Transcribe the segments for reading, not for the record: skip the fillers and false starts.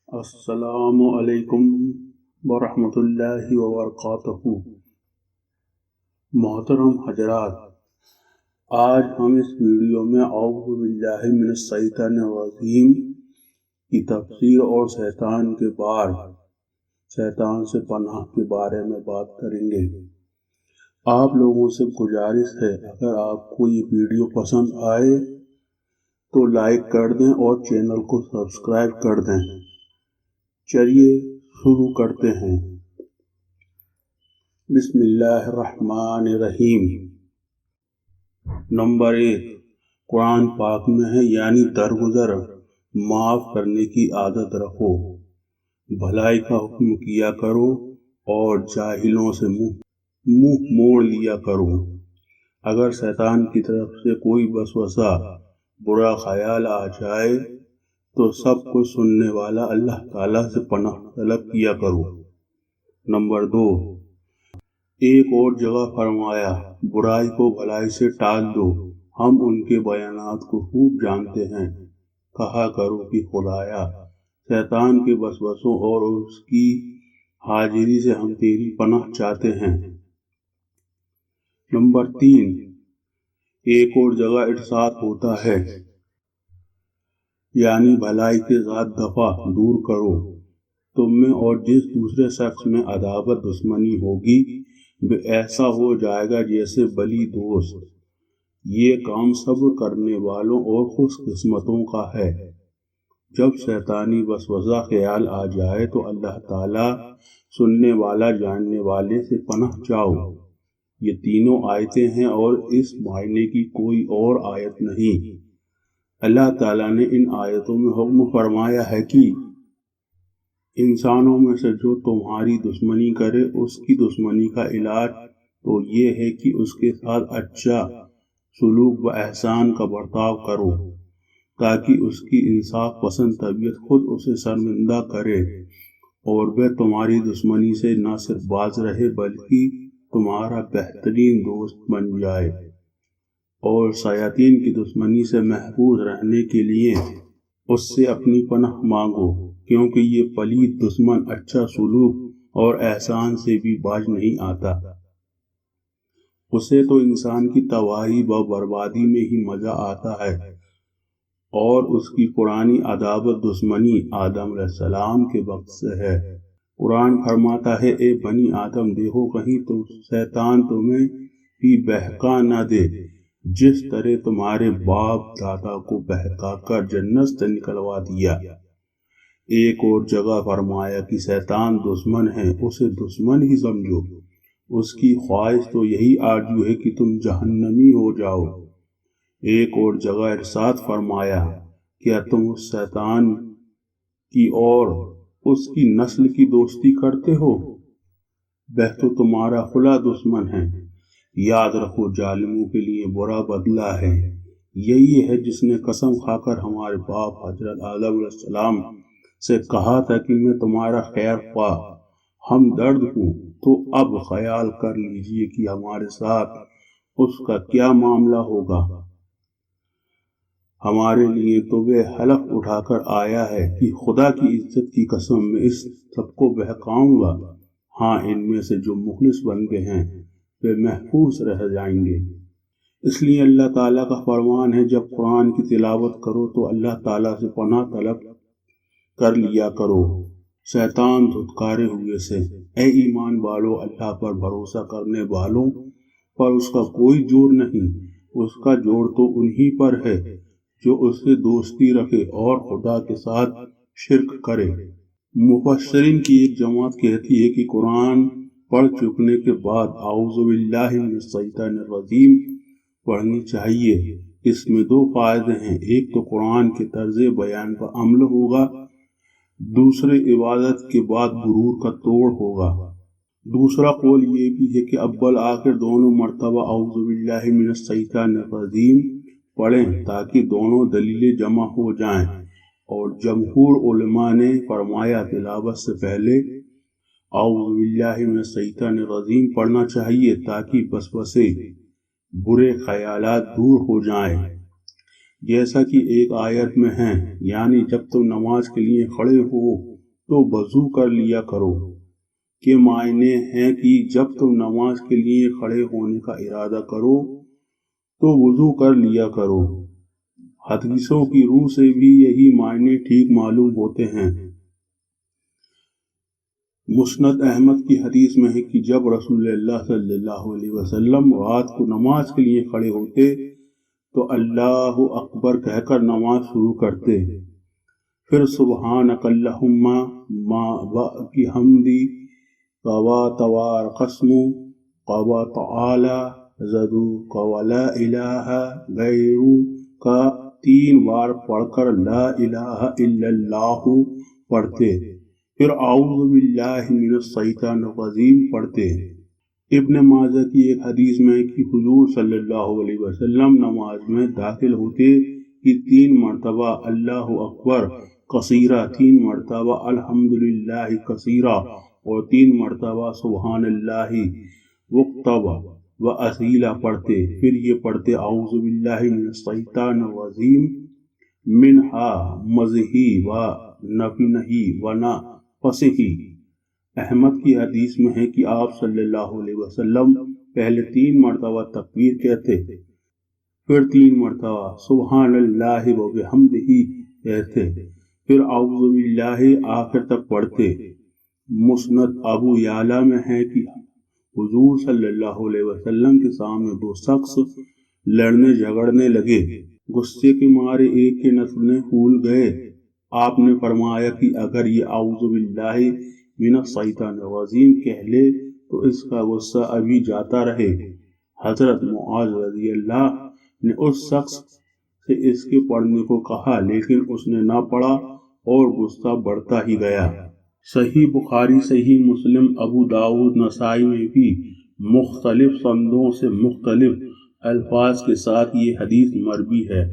السلام علیکم ورحمۃ اللہ وبرکاتہ۔ محترم حضرات، آج ہم اس ویڈیو میں اعوذ باللہ من الشیطان الرجیم کی تفسیر اور شیطان سے پناہ کے بارے میں بات کریں گے۔ آپ لوگوں سے گزارش ہے، اگر آپ کو یہ ویڈیو پسند آئے تو لائک کر دیں اور چینل کو سبسکرائب کر دیں۔ چلیے شروع کرتے ہیں۔ بسم اللہ الرحمن الرحیم۔ نمبر 1 قرآن پاک میں ہے، یعنی درگزر معاف کرنے کی عادت رکھو، بھلائی کا حکم کیا کرو اور جاہلوں سے منہ موڑ لیا کرو۔ اگر شیطان کی طرف سے کوئی وسوسہ، برا خیال آ جائے تو سب کو سننے والا اللہ تعالیٰ سے پناہ طلب کیا کرو۔ نمبر 2 ایک اور جگہ فرمایا، برائی کو بھلائی سے ٹال دو، ہم ان کے بیانات کو خوب جانتے ہیں۔ کہا کرو کہ خدایا، شیطان کے وسوسوں اور اس کی حاضری سے ہم تیری پناہ چاہتے ہیں۔ نمبر 3 ایک اور جگہ ارشاد ہوتا ہے، یعنی بھلائی کے ساتھ دفع دور کرو، تم میں اور جس دوسرے شخص میں عداوت دشمنی ہوگی وہ ایسا ہو جائے گا جیسے بلی دوست۔ یہ کام صبر کرنے والوں اور خوش قسمتوں کا ہے۔ جب شیطانی وسوسہ خیال آ جائے تو اللہ تعالیٰ سننے والا جاننے والے سے پناہ چاہو۔ یہ تینوں آیتیں ہیں اور اس معنی کی کوئی اور آیت نہیں۔ اللہ تعالیٰ نے ان آیتوں میں حکم فرمایا ہے کہ انسانوں میں سے جو تمہاری دشمنی کرے اس کی دشمنی کا علاج تو یہ ہے کہ اس کے ساتھ اچھا سلوک و احسان کا برتاؤ کرو، تاکہ اس کی انصاف پسند طبیعت خود اسے شرمندہ کرے اور وہ تمہاری دشمنی سے نہ صرف باز رہے بلکہ تمہارا بہترین دوست بن جائے۔ اور شیاطین کی دشمنی سے محفوظ رہنے کے لیے اس سے اپنی پناہ مانگو، کیونکہ یہ پلید دشمن اچھا سلوک اور احسان سے بھی باز نہیں آتا۔ اسے تو انسان کی تباہی و بربادی میں ہی مزہ آتا ہے، اور اس کی پرانی عداوت دشمنی آدم علیہ السلام کے وقت سے ہے۔ قرآن فرماتا ہے، اے بنی آدم، دیکھو کہیں تو شیطان تمہیں بھی بہکا نہ دے، جس طرح تمہارے باپ دادا کو بہکا کر جنت سے نکلوا دیا۔ ایک اور جگہ فرمایا کہ شیطان دشمن ہے، اسے دشمن ہی سمجھو، اس کی خواہش تو یہی آرزو ہے کہ تم جہنمی ہو جاؤ۔ ایک اور جگہ ارشاد فرمایا، کیا تم اس شیطان کی اور اس کی نسل کی دوستی کرتے ہو؟ وہ تو تمہارا کھلا دشمن ہے۔ یاد رکھو، ظالموں کے لیے برا بدلہ ہے۔ یہی ہے جس نے قسم کھا کر ہمارے باپ حضرت آدم علیہ السلام سے کہا تھا کہ میں تمہارا خیر خواہ ہمدرد ہوں، تو اب خیال کر لیجئے کہ ہمارے ساتھ اس کا کیا معاملہ ہوگا۔ ہمارے لیے تو وہ حلف اٹھا کر آیا ہے کہ خدا کی عزت کی قسم میں اس سب کو بہکاؤں گا۔ ہاں، ان میں سے جو مخلص بن گئے ہیں وہ محفوظ رہ جائیں گے۔ اس لیے اللہ تعالیٰ کا فرمان ہے، جب قرآن کی تلاوت کرو تو اللہ تعالیٰ سے پناہ طلب کر لیا کرو شیطان دھتکارے ہوئے سے۔ اے ایمان والو، اللہ پر بھروسہ کرنے والوں پر اس کا کوئی زور نہیں، اس کا زور تو انہی پر ہے جو اس سے دوستی رکھے اور خدا کے ساتھ شرک کرے۔ مفسرین کی ایک جماعت کہتی ہے کہ قرآن پڑھ چکنے کے بعد اعوذ باللہ من الشیطان الرجیم پڑھنی چاہیے۔ اس میں دو فائدے ہیں، ایک تو قرآن کے طرز بیان پر عمل ہوگا، دوسرے عبادت کے بعد غرور کا توڑ ہوگا۔ دوسرا قول یہ بھی ہے کہ اول آخر دونوں مرتبہ اعوذ باللہ من الشیطان الرجیم پڑھیں تاکہ دونوں دلیلیں جمع ہو جائیں، اور جمہور علماء نے فرمایا تلاوت سے پہلے اعوذ باللہ من الشیطان الرجیم پڑھنا چاہیے تاکہ وسوسے، برے خیالات دور ہو جائیں، جیسا کہ ایک آیت میں ہے، یعنی جب تم نماز کے لیے کھڑے ہو تو وضو کر لیا کرو، کے معنی ہیں کہ جب تم نماز کے لیے کھڑے ہونے کا ارادہ کرو تو وضو کر لیا کرو۔ حدیثوں کی روح سے بھی یہی معنی ٹھیک معلوم ہوتے ہیں۔ مسند احمد کی حدیث میں ہے کہ جب رسول اللہ صلی اللہ علیہ وسلم رات کو نماز کے لیے کھڑے ہوتے تو اللہ اکبر کہہ کر نماز شروع کرتے، پھر سبحانک اللہم ما بحمدی قوا توار قسم قوا تعالی زدو قوا الہ غیرو کا 3 بار پڑھ کر لا الہ الا اللہ پڑھتے، پھر اعوذ باللہ من الشیطان الرجیم پڑھتے۔ ابن ماجہ کی ایک حدیث میں کہ حضور صلی اللہ علیہ وسلم نماز میں داخل ہوتے کہ 3 مرتبہ اللہ اکبر کثیرہ، 3 مرتبہ الحمدللہ کثیرہ اور 3 مرتبہ سبحان اللہ وقتبہ و اصیلہ پڑھتے، پھر یہ پڑھتے اعوذ باللہ من الشیطان الرجیم منہا مزہی و نفنہی و نفسہی۔ احمد کی حدیث میں ہے کہ آپ صلی اللہ علیہ وسلم پہلے 3 مرتبہ تکبیر کہتے، پھر 3 مرتبہ سبحان اللہ و بحمدہ کہتے، پھر اعوذ باللہ آخر تک پڑھتے۔ مسند ابو یعلا میں ہے کہ حضور صلی اللہ علیہ وسلم کے سامنے 2 شخص لڑنے جھگڑنے لگے، غصے کے مارے ایک کے نتنے پھول گئے۔ آپ نے فرمایا کہ اگر یہ اعوذ باللہ من الشیطان الرجیم کہہ لے تو اس کا غصہ ابھی جاتا رہے۔ حضرت معاذ رضی اللہ نے اس شخص سے اس کے پڑھنے کو کہا، لیکن اس نے نہ پڑھا اور غصہ بڑھتا ہی گیا۔ صحیح بخاری، صحیح مسلم، ابو داؤد، نسائی میں بھی مختلف سندوں سے مختلف الفاظ کے ساتھ یہ حدیث مروی ہے۔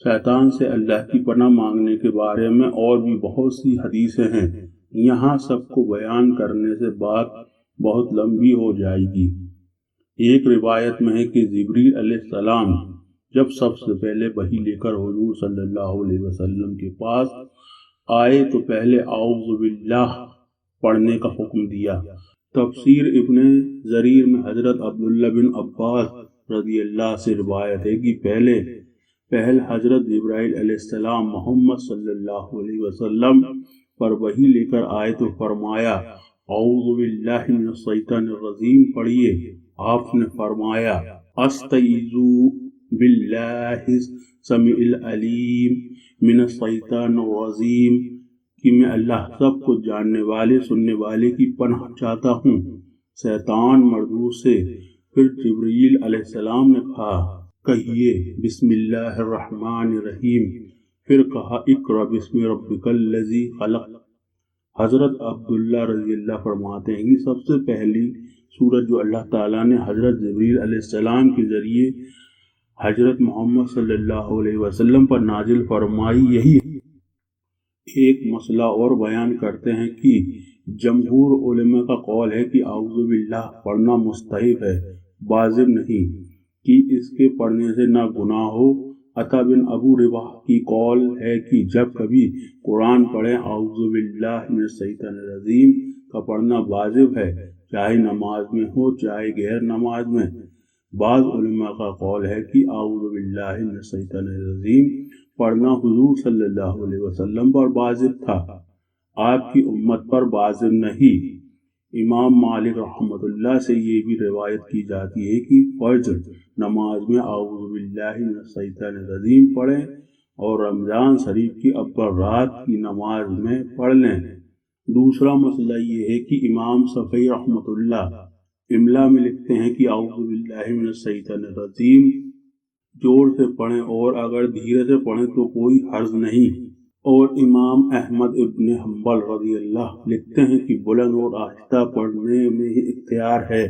شیطان سے اللہ کی پناہ مانگنے کے بارے میں اور بھی بہت سی حدیثیں ہیں، یہاں سب کو بیان کرنے سے بات بہت لمبی ہو جائے گی۔ ایک روایت میں ہے کہ جبریل علیہ السلام جب سب سے پہلے وحی لے کر حضور صلی اللہ علیہ وسلم کے پاس آئے تو پہلے اعوذ باللہ پڑھنے کا حکم دیا۔ تفسیر ابن جریر میں حضرت عبداللہ بن عباس رضی اللہ سے روایت ہے کہ پہل حضرت جبرائیل علیہ السلام محمد صلی اللہ علیہ وسلم پر وحی لے کر آئے تو فرمایا اعوذ باللہ من الشیطان الرجیم پڑھیے۔ آپ نے فرمایا استعیذ باللہ السمیع العلیم من الشیطان الرجیم، کہ میں اللہ سب کو جاننے والے سننے والے کی پناہ چاہتا ہوں شیطان مردود سے۔ پھر جبرائیل علیہ السلام نے کہا کہیے بسم اللہ الرحمن الرحیم، پھر کہا اقرأ بسم ربک الذی خلق۔ حضرت عبداللہ رضی اللہ فرماتے ہیں کہ سب سے پہلی سورت جو اللہ تعالیٰ نے حضرت جبرائیل علیہ السلام کے ذریعے حضرت محمد صلی اللہ علیہ وسلم پر نازل فرمائی یہی ہے۔ ایک مسئلہ اور بیان کرتے ہیں کہ جمہور علماء کا قول ہے کہ اعوذ باللہ پڑھنا مستحب ہے، واجب نہیں، کہ اس کے پڑھنے سے نہ گناہ ہو۔ عطا بن ابو رباح کی قول ہے کہ جب کبھی قرآن پڑھیں اعوذ باللہ من الشیطان الرجیم کا پڑھنا واجب ہے، چاہے نماز میں ہو چاہے غیر نماز میں۔ بعض علماء کا قول ہے کہ اعوذ باللہ من الشیطان الرجیم پڑھنا حضور صلی اللہ علیہ وسلم پر واجب تھا، آپ کی امت پر واجب نہیں۔ امام مالک رحمۃ اللہ سے یہ بھی روایت کی جاتی ہے کہ فجر نماز میں اعوذ باللہ من الشیطان الرجیم پڑھیں اور رمضان شریف کی اول رات کی نماز میں پڑھ لیں۔ دوسرا مسئلہ یہ ہے کہ امام شافعی رحمۃ اللہ املا میں لکھتے ہیں کہ اعوذ باللہ من الشیطان الرجیم زور سے پڑھیں اور اگر دھیرے سے پڑھیں تو کوئی حرج نہیں۔ اور امام احمد ابن حنبل رضی اللہ لکھتے ہیں کہ بلند اور آہستہ پڑھنے میں ہی اختیار ہے،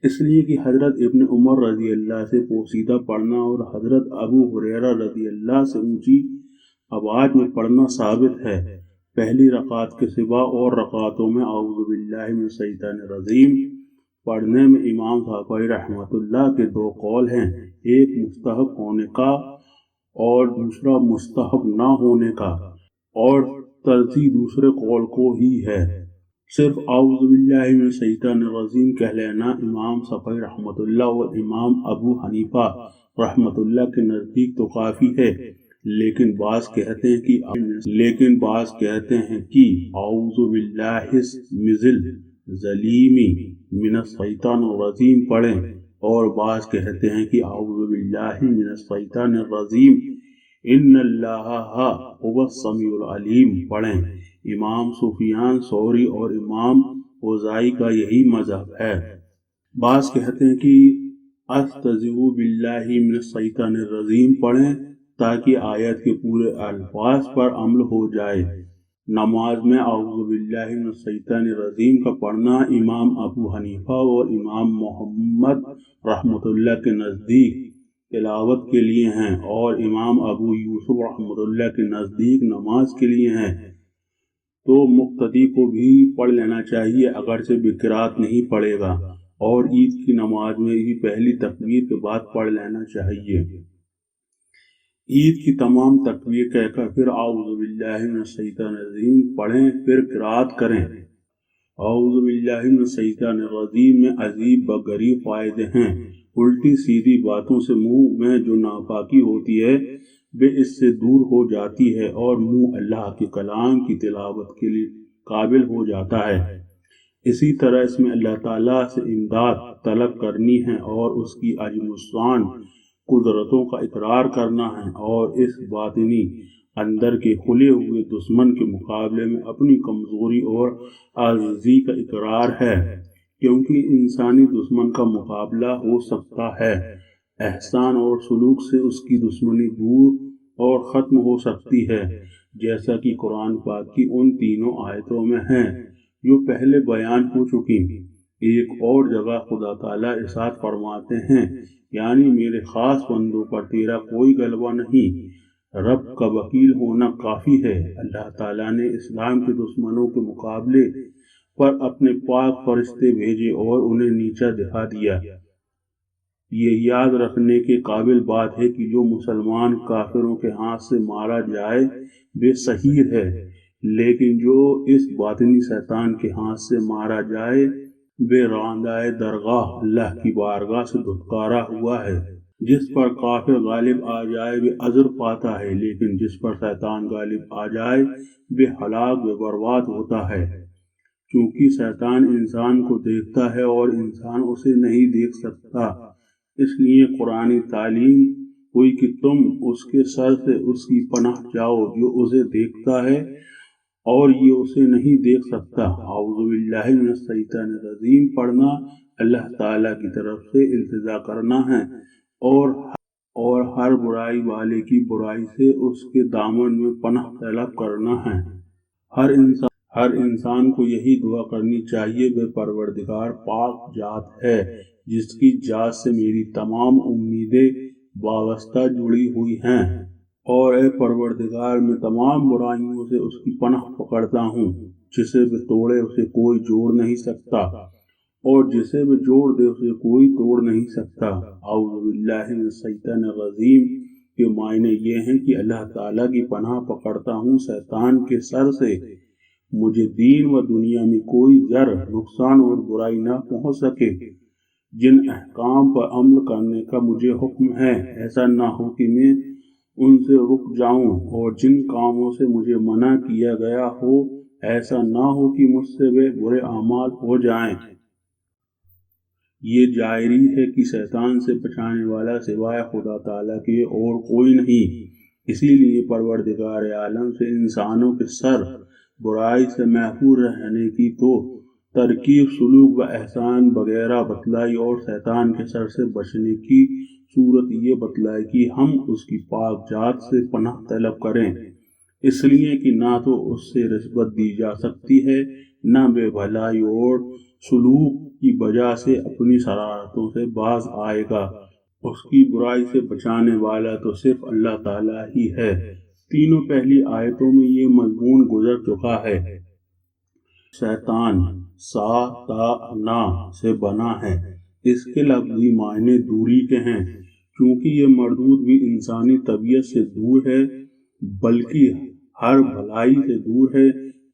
اس لیے کہ حضرت ابن عمر رضی اللہ سے پوشیدہ پڑھنا اور حضرت ابو ہریرہ رضی اللہ سے اونچی آواز میں پڑھنا ثابت ہے۔ پہلی رکعت کے سوا اور رکعتوں میں اعوذ باللہ من الشیطان الرجیم پڑھنے میں امام شافعی رحمۃ اللہ کے 2 قول ہیں، ایک مستحب ہونے کا اور دوسرا مستحب نہ ہونے کا۔ اور ترجیح دوسرے قول کو ہی ہے۔ صرف اعوذ باللہ من الشیطان الرجیم کہہ لینا امام شافعی رحمۃ اللہ اور امام ابو حنیفہ رحمۃ اللہ کے نزدیک تو کافی ہے، لیکن بعض کہتے ہیں کہ اعوذ باللہ مزل ظلیمی من الشیطان الرجیم پڑھیں، اور بعض کہتے ہیں کہ اعوذ باللہ من الشیطان الرجیم ان اللہ هو السمیع العلیم پڑھیں۔ امام سفیان ثوری اور امام اوزاعی کا یہی مذہب ہے۔ بعض کہتے ہیں کہ استعذ باللہ من الشیطان الرجیم پڑھیں تاکہ آیت کے پورے الفاظ پر عمل ہو جائے۔ نماز میں اعوذ باللہ من الشیطان الرجیم کا پڑھنا امام ابو حنیفہ اور امام محمد رحمۃ اللہ کے نزدیک تلاوت کے لیے ہیں، اور امام ابو یوسف رحمۃ اللہ کے نزدیک نماز کے لیے ہیں۔ تو مقتدی کو بھی پڑھ لینا چاہیے اگرچہ بقرات نہیں پڑھے گا، اور عید کی نماز میں بھی پہلی تکبیر کے بعد پڑھ لینا چاہیے۔ عید کی تمام تکبیر کہہ کر پھر اعوذ باللہ من الشیطان الرجیم پڑھیں، پھر قرات کریں۔ اعوذ باللہ من الشیطان الرجیم میں عجیب و غریب فائدے ہیں۔ الٹی سیدھی باتوں سے منہ میں جو ناپاکی ہوتی ہے وہ اس سے دور ہو جاتی ہے، اور منہ اللہ کے کلام کی تلاوت کے لیے قابل ہو جاتا ہے۔ اسی طرح اس میں اللہ تعالیٰ سے امداد طلب کرنی ہے، اور اس کی عظیم الشان قدرتوں کا اقرار کرنا ہے، اور اس باطنی اندر کے کھلے ہوئے دشمن کے مقابلے میں اپنی کمزوری اور عاجزی کا اقرار ہے، کیونکہ انسانی دشمن کا مقابلہ ہو سکتا ہے۔ احسان اور سلوک سے اس کی دشمنی دور اور ختم ہو سکتی ہے، جیسا کہ قرآن پاک کی ان تینوں آیتوں میں ہیں جو پہلے بیان ہو چکی۔ ایک اور جگہ خدا تعالیٰ ارشاد فرماتے ہیں، یعنی میرے خاص بندوں پر تیرا کوئی غلبہ نہیں، رب کا وکیل ہونا کافی ہے۔ اللہ تعالیٰ نے اسلام کے دشمنوں کے مقابلے پر اپنے پاک فرشتے بھیجے اور انہیں نیچا دکھا دیا۔ یہ یاد رکھنے کے قابل بات ہے کہ جو مسلمان کافروں کے ہاتھ سے مارا جائے وہ شہید ہے، لیکن جو اس باطنی شیطان کے ہاتھ سے مارا جائے وہ راندۂ درگاہ اللہ کی بارگاہ سے دھتکارا ہوا ہے۔ جس پر کافر غالب آ جائے وہ اجر پاتا ہے، لیکن جس پر شیطان غالب آ جائے وہ ہلاک و برباد ہوتا ہے۔ کیونکہ شیطان انسان کو دیکھتا ہے اور انسان اسے نہیں دیکھ سکتا، اس لیے قرآنی تعلیم ہوئی کہ تم اس کے سر سے اس کی پناہ جاؤ جو اسے دیکھتا ہے اور یہ اسے نہیں دیکھ سکتا۔ اعوذ باللہ من الشیطان الرجیم پڑھنا اللہ تعالیٰ کی طرف سے التجا کرنا ہے، اور ہر برائی والے کی برائی سے اس کے دامن میں پناہ طلب کرنا ہے۔ ہر انسان کو یہی دعا کرنی چاہیے، وہ پروردگار پاک ذات ہے جس کی ذات سے میری تمام امیدیں وابستہ جڑی ہوئی ہیں، اور اے پروردگار میں تمام برائیوں سے اس کی پناہ پکڑتا ہوں۔ جسے وہ توڑے اسے کوئی جوڑ نہیں سکتا، اور جسے وہ جوڑ دے اسے کوئی توڑ نہیں سکتا۔ اعوذ باللہ من الشیطان الرجیم کے معنی یہ ہیں کہ اللہ تعالیٰ کی پناہ پکڑتا ہوں شیطان کے سر سے، مجھے دین و دنیا میں کوئی ضرر، نقصان اور برائی نہ پہنچ سکے۔ جن احکام پر عمل کرنے کا مجھے حکم ہے ایسا نہ ہو کہ میں ان سے رک جاؤں، اور جن کاموں سے مجھے منع کیا گیا ہو ایسا نہ ہو کہ مجھ سے وہ برے اعمال ہو جائیں۔ یہ جائری ہے کہ شیطان سے بچانے والا سوائے خدا تعالیٰ کے اور کوئی نہیں، اسی لیے پروردگار عالم سے انسانوں کے سر برائی سے محفوظ رہنے کی تو ترکیب، سلوک و احسان وغیرہ بتلائی، اور شیطان کے سر سے بچنے کی صورت یہ بتلائی کہ ہم اس کی پاک ذات سے پناہ طلب کریں، اس لیے کہ نہ تو اس سے رشوت دی جا سکتی ہے، نہ بے بھلائی اور سلوک کی وجہ سے اپنی شرارتوں سے باز آئے گا۔ اس کی برائی سے بچانے والا تو صرف اللہ تعالیٰ ہی ہے۔ تینوں پہلی آیتوں میں یہ مضمون گزر چکا ہے۔ شیطان ساتانا سے بنا ہے، اس کے لفظی معنی دوری کے ہیں، کیونکہ یہ مردود بھی انسانی طبیعت سے دور ہے، بلکہ ہر بھلائی سے دور ہے،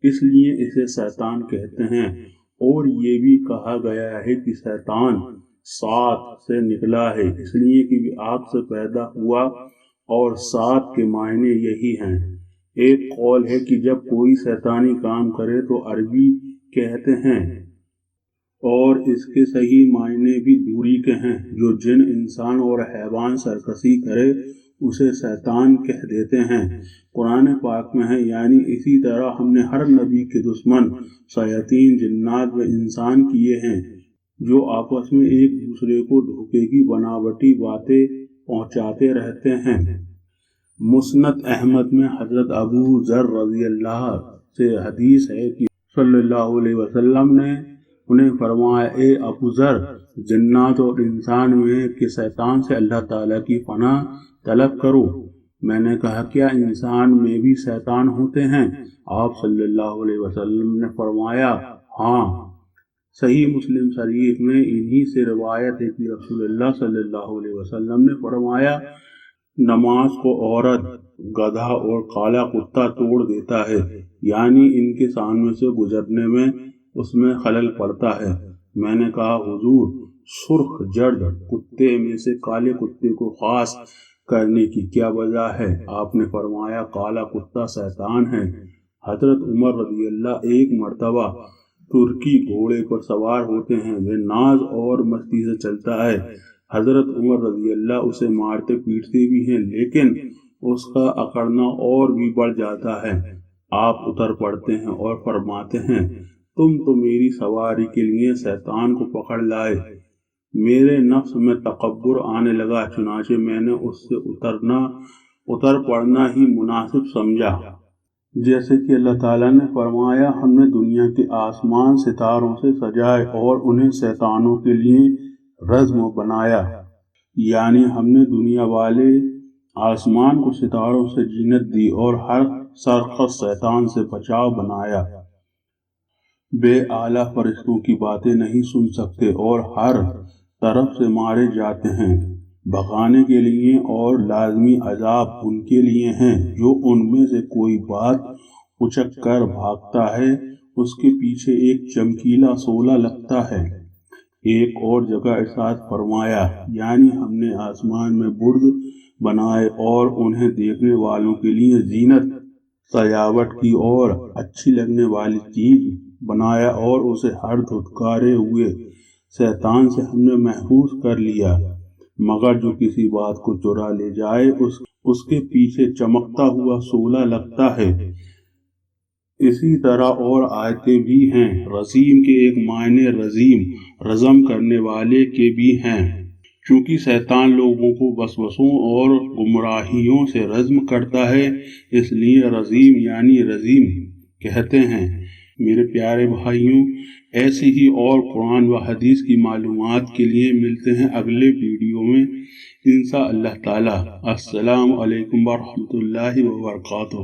اس لیے اسے شیطان کہتے ہیں۔ اور یہ بھی کہا گیا ہے کہ شیطان سات سے نکلا ہے، اس لیے کہ وہ آگ سے پیدا ہوا، اور سات کے معنی یہی ہیں۔ ایک قول ہے کہ جب کوئی شیطانی کام کرے تو عربی کہتے ہیں، اور اس کے صحیح معنی بھی دوری کے ہیں۔ جو جن، انسان اور حیوان سرکشی کرے اسے شیطان کہہ دیتے ہیں۔ قرآن پاک میں ہے، یعنی اسی طرح ہم نے ہر نبی کے دشمن شیاطین جنات و انسان کیے ہیں، جو آپس میں ایک دوسرے کو دھوکے کی بناوٹی باتیں پہنچاتے رہتے ہیں۔ مسند احمد میں حضرت ابو ذر رضی اللہ سے حدیث ہے کہ صلی اللہ علیہ وسلم نے انہیں فرمایا، اے ابو ذر، جنات اور انسان میں کہ شیطان سے اللہ تعالیٰ کی پناہ طلب کرو۔ میں نے کہا، کیا انسان میں بھی شیطان ہوتے ہیں؟ آپ صلی اللہ علیہ وسلم نے فرمایا، ہاں۔ صحیح مسلم شریف میں انہی سے روایت ہے کہ رسول اللہ صلی اللہ علیہ وسلم نے فرمایا، نماز کو عورت، گدھا اور کالا کتا توڑ دیتا ہے، یعنی ان کے سامنے سے گزرنے میں اس میں خلل پڑتا ہے۔ میں نے کہا، حضور، سرخ جرد کتے میں سے کالے کتے کو خاص کرنے کی کیا وجہ ہے؟ آپ نے فرمایا، کالا کتا شیطان ہے۔ حضرت عمر رضی اللہ ایک مرتبہ ترکی گھوڑے پر سوار ہوتے ہیں، وہ ناز اور مستی سے چلتا ہے۔ حضرت عمر رضی اللہ اسے مارتے پیٹتے بھی ہیں، لیکن اس کا اکڑنا اور بھی بڑھ جاتا ہے۔ آپ اتر پڑتے ہیں اور فرماتے ہیں، تم تو میری سواری کے لیے شیطان کو پکڑ لائے۔ میرے نفس میں تکبر آنے لگا، چنانچہ میں نے اس سے اتر پڑنا ہی مناسب سمجھا۔ جیسے کہ اللہ تعالیٰ نے فرمایا، ہم نے دنیا کے آسمان ستاروں سے سجائے اور انہیں شیطانوں کے لیے رزم بنایا، یعنی ہم نے دنیا والے آسمان کو ستاروں سے زینت دی اور ہر سرکش شیطان سے بچاؤ بنایا۔ بے اعلیٰ فرشتوں کی باتیں نہیں سن سکتے اور ہر طرف سے مارے جاتے ہیں، بھگانے کے لیے، اور لازمی عذاب ان کے لیے ہیں۔ جو ان میں سے کوئی بات اچک کر بھاگتا ہے، اس کے پیچھے ایک چمکیلا شعلہ لگتا ہے۔ ایک اور جگہ ارشاد فرمایا، یعنی ہم نے آسمان میں برج بنائے اور انہیں دیکھنے والوں کے لیے زینت، سجاوٹ کی اور اچھی لگنے والی چیز بنایا، اور اسے ہر دھتکارے ہوئے شیطان سے ہم نے محفوظ کر لیا، مگر جو کسی بات کو چرا لے جائے اس کے پیچھے چمکتا ہوا شعلہ لگتا ہے۔ اسی طرح اور آیتیں بھی ہیں۔ رجیم کے ایک معنی رجیم، رزم کرنے والے کے بھی ہیں، چونکہ شیطان لوگوں کو وسوسوں اور گمراہیوں سے رزم کرتا ہے، اس لیے رجیم یعنی رجیم کہتے ہیں۔ میرے پیارے بھائیوں، ایسی ہی اور قرآن و حدیث کی معلومات کے لیے ملتے ہیں اگلے ویڈیو میں انشاء اللہ تعالی۔ السلام علیکم ورحمۃ اللہ وبرکاتہ۔